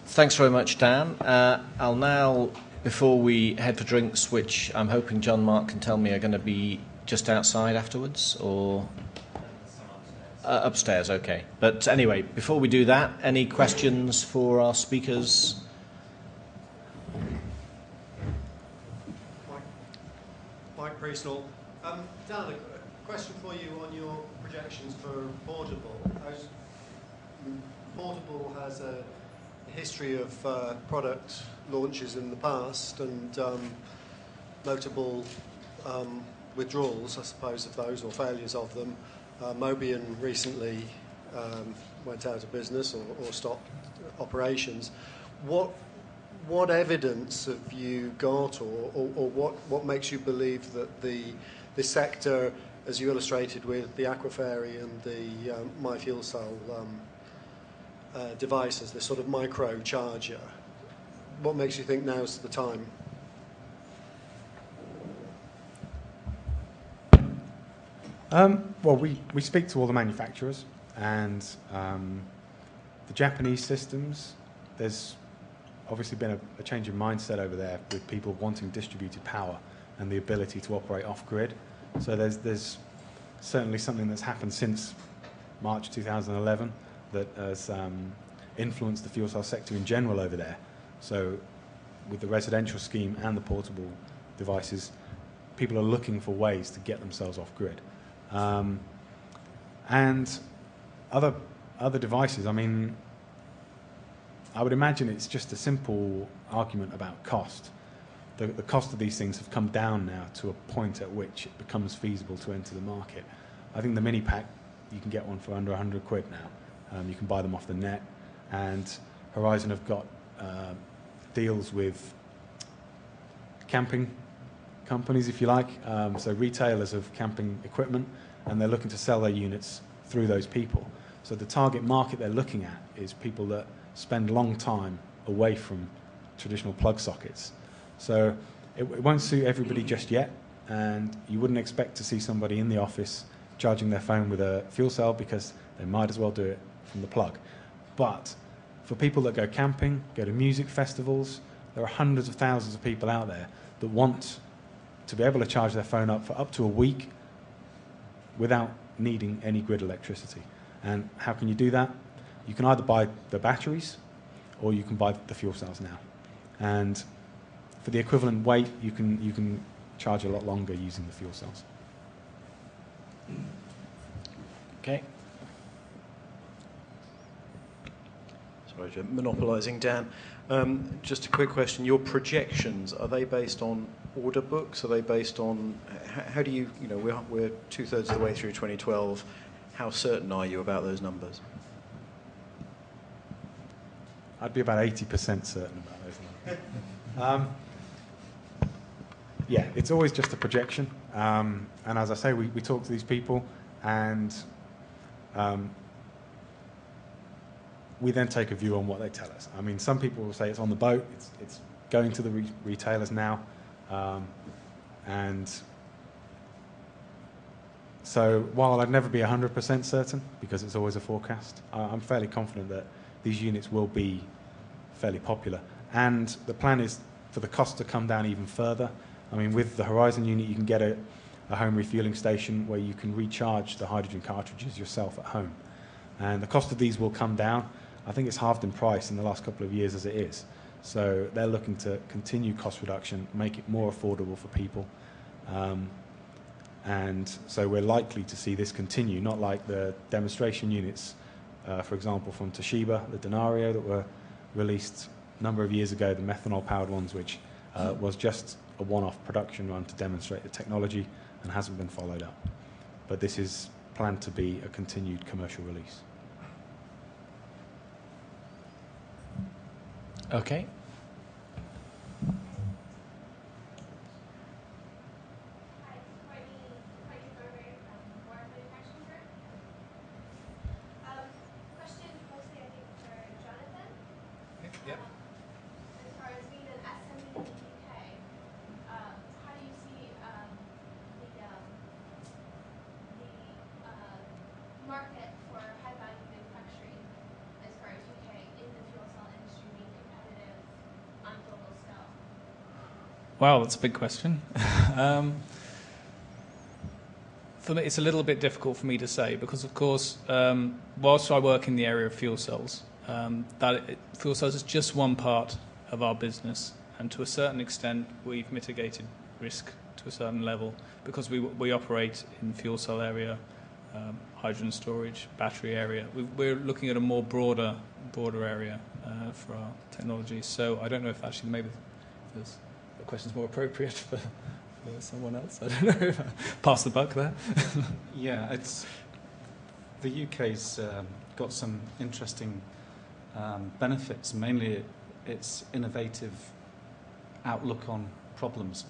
Thanks very much, Dan. I'll now, before we head for drinks, which I'm hoping John Mark can tell me are going to be just outside afterwards, or upstairs, okay. But anyway, before we do that, any questions for our speakers? Mike Priestnall. Dan, a question for you on your projections for Portable. Portable has a history of product launches in the past and notable withdrawals, I suppose, of those or failures of them. Mobian recently went out of business or stopped operations. What evidence have you got, or what makes you believe that the sector, as you illustrated with the Aquafairy and the MyFuelCell devices, this sort of micro charger, what makes you think now's the time? Well, we speak to all the manufacturers, and the Japanese systems, there's obviously been a change in mindset over there with people wanting distributed power and the ability to operate off-grid. So there's certainly something that's happened since March 2011 that has influenced the fuel cell sector in general over there. So with the residential scheme and the portable devices, people are looking for ways to get themselves off-grid. And other devices, I mean, I would imagine it's just a simple argument about cost. The cost of these things have come down now to a point at which it becomes feasible to enter the market. I think the mini pack, you can get one for under 100 quid now. You can buy them off the net, and Horizon have got deals with camping companies, if you like, so retailers of camping equipment, and they're looking to sell their units through those people. So the target market they're looking at is people that spend a long time away from traditional plug sockets. So it won't suit everybody just yet, and you wouldn't expect to see somebody in the office charging their phone with a fuel cell, because they might as well do it from the plug. But for people that go camping, go to music festivals, there are hundreds of thousands of people out there that want to be able to charge their phone up for up to a week without needing any grid electricity. And how can you do that? You can either buy the batteries or you can buy the fuel cells now. And for the equivalent weight, you can charge a lot longer using the fuel cells. Okay. Sorry, monopolising Dan. Just a quick question. Your projections, are they based on order books? Are they based on, how do you, we're two-thirds of the way through 2012. How certain are you about those numbers? I'd be about 80% certain about those numbers. Yeah, it's always just a projection. And as I say, we talk to these people, and we then take a view on what they tell us. I mean, some people will say it's on the boat, it's going to the retailers now. And so while I'd never be 100% certain, because it's always a forecast, I'm fairly confident that these units will be fairly popular. And the plan is for the cost to come down even further. I mean, with the Horizon unit, you can get a home refueling station where you can recharge the hydrogen cartridges yourself at home. And the cost of these will come down. I think it's halved in price in the last couple of years as it is. So they're looking to continue cost reduction, make it more affordable for people. And so we're likely to see this continue, not like the demonstration units, for example, from Toshiba, the Denario that were released a number of years ago, the methanol-powered ones, which was just a one-off production run to demonstrate the technology and hasn't been followed up. But this is planned to be a continued commercial release. Okay. Market for high-value manufacturing as far as UK in the fuel cell industry being Wow, that's a big question. For me, it's a little bit difficult for me to say because, of course, whilst I work in the area of fuel cells, fuel cells is just one part of our business, and to a certain extent, we've mitigated risk to a certain level because we operate in fuel cell area, hydrogen storage, battery area. We're looking at a more broader area for our technologies. So I don't know if actually maybe the question's more appropriate for someone else. I don't know if I pass the buck there. Yeah, the UK's got some interesting benefits, mainly its innovative outlook on problems.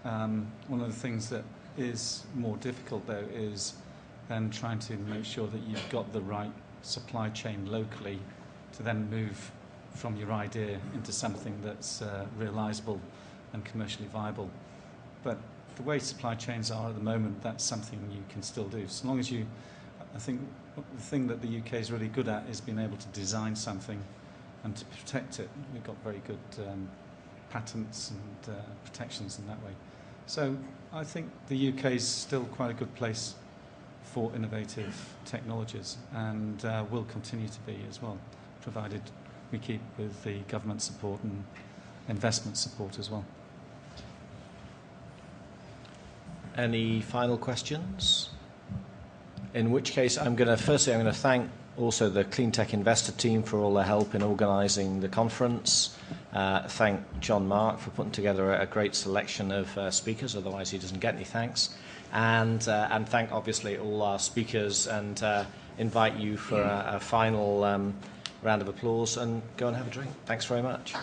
One of the things that is more difficult, though, is then trying to make sure that you've got the right supply chain locally to then move from your idea into something that's realisable and commercially viable. But the way supply chains are at the moment, that's something you can still do. So long as I think the thing that the UK is really good at is being able to design something and to protect it. We've got very good patents and protections in that way. So I think the UK is still quite a good place for innovative technologies and will continue to be as well, provided we keep with the government support and investment support as well. Any final questions? In which case, I'm going to thank also the Cleantech Investor team for all their help in organising the conference. Thank John Mark for putting together a great selection of speakers, otherwise he doesn't get any thanks. And thank obviously all our speakers and invite you for a final round of applause and go and have a drink. Thanks very much.